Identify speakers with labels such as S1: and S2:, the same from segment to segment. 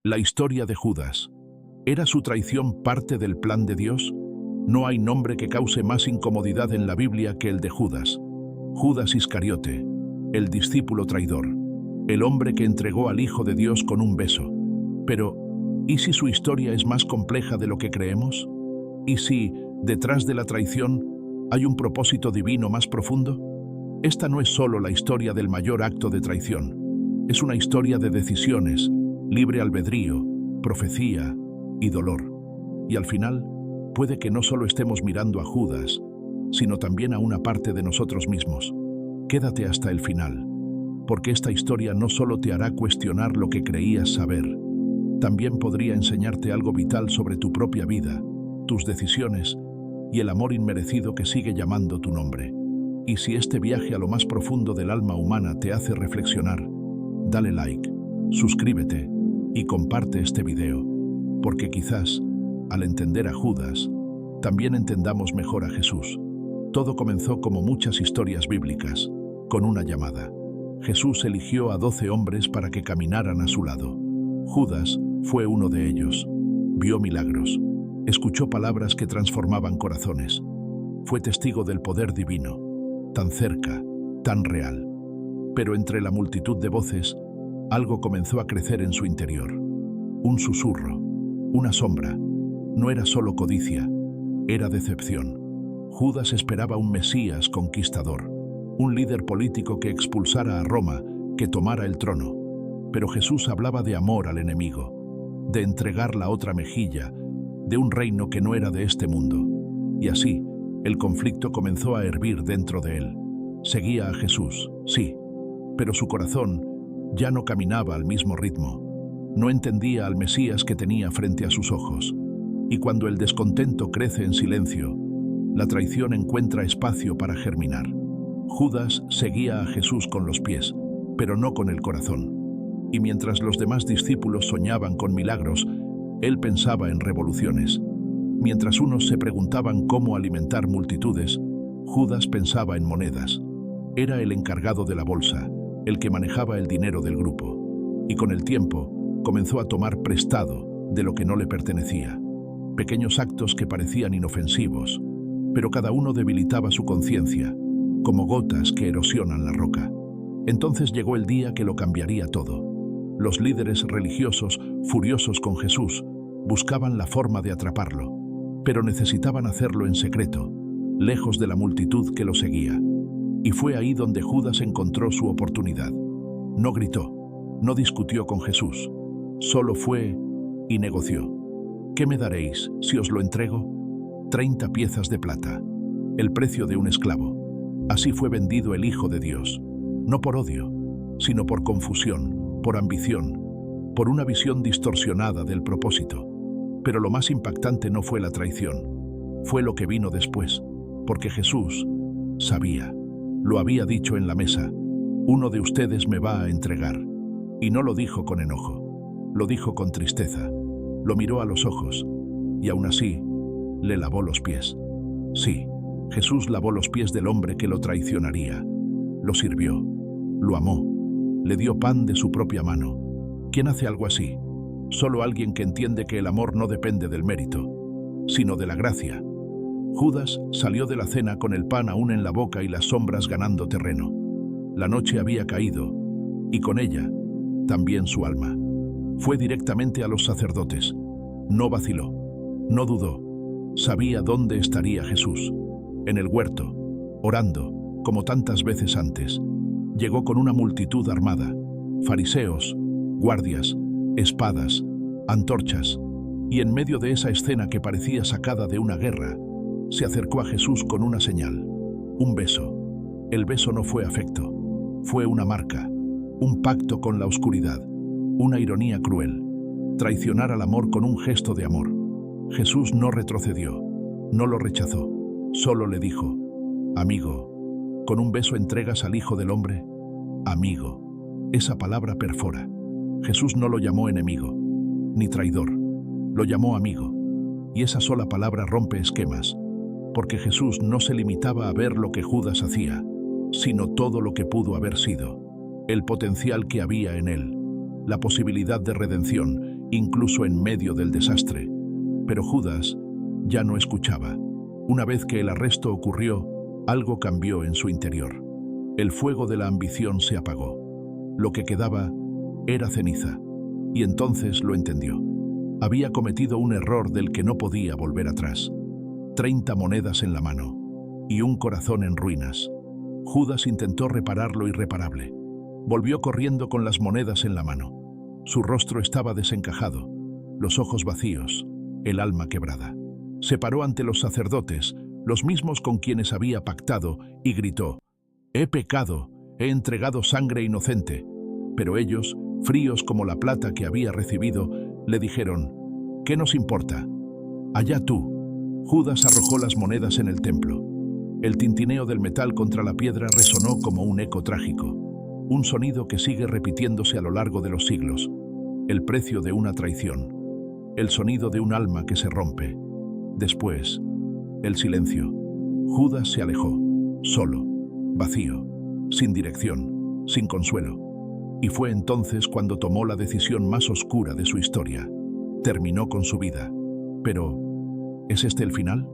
S1: La historia de Judas. ¿Era su traición parte del plan de Dios? No hay nombre que cause más incomodidad en la Biblia que el de Judas. Judas Iscariote, el discípulo traidor, el hombre que entregó al Hijo de Dios con un beso. Pero, ¿y si su historia es más compleja de lo que creemos? ¿Y si, detrás de la traición, hay un propósito divino más profundo? Esta no es solo la historia del mayor acto de traición. Es una historia de decisiones, libre albedrío, profecía y dolor. Y al final, puede que no solo estemos mirando a Judas, sino también a una parte de nosotros mismos. Quédate hasta el final, porque esta historia no solo te hará cuestionar lo que creías saber, también podría enseñarte algo vital sobre tu propia vida, tus decisiones y el amor inmerecido que sigue llamando tu nombre. Y si este viaje a lo más profundo del alma humana te hace reflexionar, dale like, suscríbete y comparte este video, porque quizás, al entender a Judas, también entendamos mejor a Jesús. Todo comenzó como muchas historias bíblicas, con una llamada. Jesús eligió a 12 hombres para que caminaran a su lado. Judas fue uno de ellos. Vio milagros, escuchó palabras que transformaban corazones. Fue testigo del poder divino, tan cerca, tan real. Pero entre la multitud de voces, algo comenzó a crecer en su interior. Un susurro, una sombra. No era solo codicia, era decepción. Judas esperaba un Mesías conquistador, un líder político que expulsara a Roma, que tomara el trono. Pero Jesús hablaba de amor al enemigo, de entregar la otra mejilla, de un reino que no era de este mundo. Y así, el conflicto comenzó a hervir dentro de él. Seguía a Jesús, sí, pero su corazón ya no caminaba al mismo ritmo. No entendía al Mesías que tenía frente a sus ojos. Y cuando el descontento crece en silencio, la traición encuentra espacio para germinar. Judas seguía a Jesús con los pies, pero no con el corazón. Y mientras los demás discípulos soñaban con milagros, él pensaba en revoluciones. Mientras unos se preguntaban cómo alimentar multitudes, Judas pensaba en monedas. Era el encargado de la bolsa, el que manejaba el dinero del grupo. Y con el tiempo, comenzó a tomar prestado de lo que no le pertenecía. Pequeños actos que parecían inofensivos, pero cada uno debilitaba su conciencia, como gotas que erosionan la roca. Entonces llegó el día que lo cambiaría todo. Los líderes religiosos, furiosos con Jesús, buscaban la forma de atraparlo, pero necesitaban hacerlo en secreto, lejos de la multitud que lo seguía. Y fue ahí donde Judas encontró su oportunidad. No gritó, no discutió con Jesús, solo fue y negoció. ¿Qué me daréis si os lo entrego? 30 piezas de plata, el precio de un esclavo. Así fue vendido el Hijo de Dios, no por odio, sino por confusión, por ambición, por una visión distorsionada del propósito. Pero lo más impactante no fue la traición, fue lo que vino después, porque Jesús sabía, lo había dicho en la mesa, uno de ustedes me va a entregar. Y no lo dijo con enojo, lo dijo con tristeza, lo miró a los ojos, y aún así, le lavó los pies. Sí, Jesús lavó los pies del hombre que lo traicionaría. Lo sirvió, lo amó, le dio pan de su propia mano. ¿Quién hace algo así? Solo alguien que entiende que el amor no depende del mérito, sino de la gracia. Judas salió de la cena con el pan aún en la boca y las sombras ganando terreno. La noche había caído, y con ella, también su alma. Fue directamente a los sacerdotes. No vaciló, no dudó. Sabía dónde estaría Jesús. En el huerto, orando, como tantas veces antes. Llegó con una multitud armada, fariseos, guardias, espadas, antorchas, y en medio de esa escena que parecía sacada de una guerra, se acercó a Jesús con una señal, un beso. El beso no fue afecto, fue una marca, un pacto con la oscuridad, una ironía cruel, traicionar al amor con un gesto de amor. Jesús no retrocedió, no lo rechazó, solo le dijo, amigo, ¿con un beso entregas al Hijo del Hombre? Amigo, esa palabra perfora. Jesús no lo llamó enemigo, ni traidor, lo llamó amigo, y esa sola palabra rompe esquemas, porque Jesús no se limitaba a ver lo que Judas hacía, sino todo lo que pudo haber sido, el potencial que había en él, la posibilidad de redención incluso en medio del desastre. Pero Judas ya no escuchaba. Una vez que el arresto ocurrió, algo cambió en su interior. El fuego de la ambición se apagó. Lo que quedaba era ceniza. Y entonces lo entendió. Había cometido un error del que no podía volver atrás. 30 monedas en la mano y un corazón en ruinas. Judas intentó reparar lo irreparable. Volvió corriendo con las monedas en la mano. Su rostro estaba desencajado, los ojos vacíos, el alma quebrada. Se paró ante los sacerdotes, los mismos con quienes había pactado, y gritó: «He pecado, he entregado sangre inocente». Pero ellos, fríos como la plata que había recibido, le dijeron: «¿Qué nos importa? Allá tú». Judas arrojó las monedas en el templo. El tintineo del metal contra la piedra resonó como un eco trágico, un sonido que sigue repitiéndose a lo largo de los siglos. El precio de una traición, el sonido de un alma que se rompe. Después, el silencio. Judas se alejó, solo, vacío, sin dirección, sin consuelo. Y fue entonces cuando tomó la decisión más oscura de su historia. Terminó con su vida. Pero, ¿es este el final?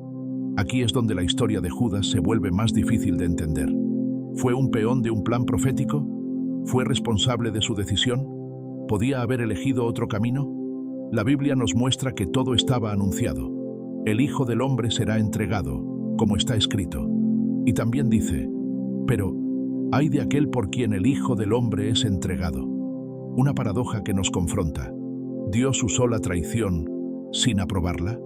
S1: Aquí es donde la historia de Judas se vuelve más difícil de entender. ¿Fue un peón de un plan profético? ¿Fue responsable de su decisión? ¿Podía haber elegido otro camino? La Biblia nos muestra que todo estaba anunciado. El Hijo del Hombre será entregado, como está escrito. Y también dice: pero ay de aquel por quien el Hijo del Hombre es entregado. Una paradoja que nos confronta. ¿Dios usó la traición sin aprobarla?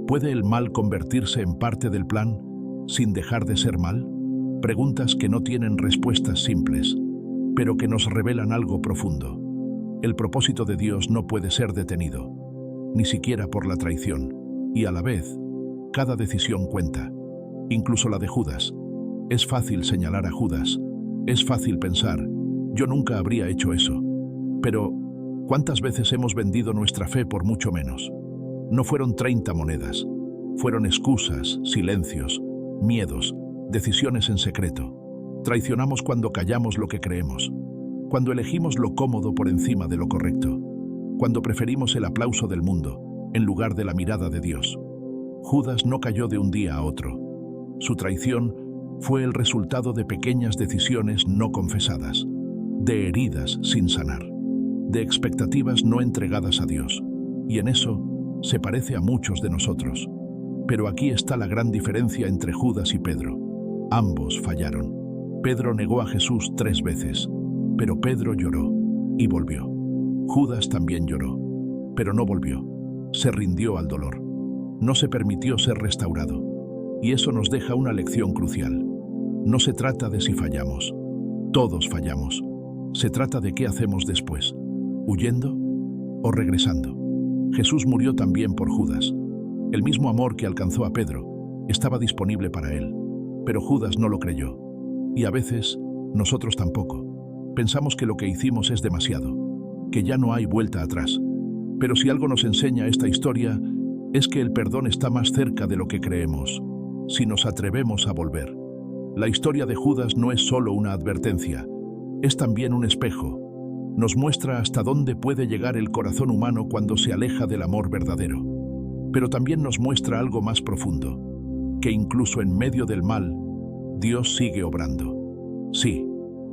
S1: ¿Puede el mal convertirse en parte del plan sin dejar de ser mal? Preguntas que no tienen respuestas simples, pero que nos revelan algo profundo. El propósito de Dios no puede ser detenido, ni siquiera por la traición, y a la vez, cada decisión cuenta, incluso la de Judas. Es fácil señalar a Judas, es fácil pensar: yo nunca habría hecho eso. Pero, ¿cuántas veces hemos vendido nuestra fe por mucho menos? No fueron 30 monedas, fueron excusas, silencios, miedos, decisiones en secreto. Traicionamos cuando callamos lo que creemos, cuando elegimos lo cómodo por encima de lo correcto, cuando preferimos el aplauso del mundo en lugar de la mirada de Dios. Judas no cayó de un día a otro. Su traición fue el resultado de pequeñas decisiones no confesadas, de heridas sin sanar, de expectativas no entregadas a Dios. Y en eso se parece a muchos de nosotros. Pero aquí está la gran diferencia entre Judas y Pedro. Ambos fallaron. Pedro negó a Jesús 3 veces, pero Pedro lloró y volvió. Judas también lloró, pero no volvió. Se rindió al dolor. No se permitió ser restaurado. Y eso nos deja una lección crucial. No se trata de si fallamos. Todos fallamos. Se trata de qué hacemos después. ¿Huyendo o regresando? Jesús murió también por Judas. El mismo amor que alcanzó a Pedro estaba disponible para él, pero Judas no lo creyó. Y a veces, nosotros tampoco. Pensamos que lo que hicimos es demasiado, que ya no hay vuelta atrás. Pero si algo nos enseña esta historia, es que el perdón está más cerca de lo que creemos, si nos atrevemos a volver. La historia de Judas no es solo una advertencia, es también un espejo. Nos muestra hasta dónde puede llegar el corazón humano cuando se aleja del amor verdadero. Pero también nos muestra algo más profundo, que incluso en medio del mal, Dios sigue obrando. Sí,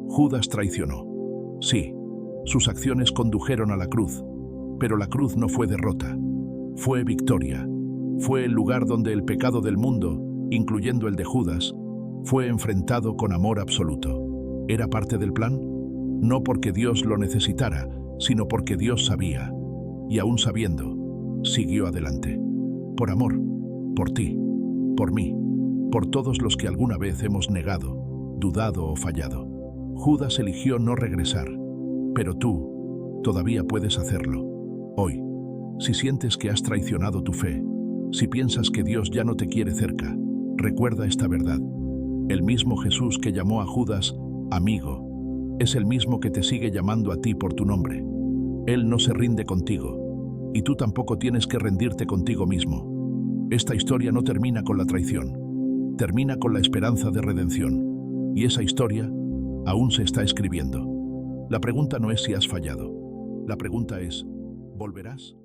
S1: Judas traicionó. Sí, sus acciones condujeron a la cruz, pero la cruz no fue derrota, fue victoria. Fue el lugar donde el pecado del mundo, incluyendo el de Judas, fue enfrentado con amor absoluto. ¿Era parte del plan? No porque Dios lo necesitara, sino porque Dios sabía, y aún sabiendo, siguió adelante. Por amor, por ti, por mí, por todos los que alguna vez hemos negado, dudado o fallado. Judas eligió no regresar, pero tú todavía puedes hacerlo. Hoy, si sientes que has traicionado tu fe, si piensas que Dios ya no te quiere cerca, recuerda esta verdad. El mismo Jesús que llamó a Judas amigo, es el mismo que te sigue llamando a ti por tu nombre. Él no se rinde contigo, y tú tampoco tienes que rendirte contigo mismo. Esta historia no termina con la traición, termina con la esperanza de redención, y esa historia aún se está escribiendo. La pregunta no es si has fallado, la pregunta es, ¿volverás?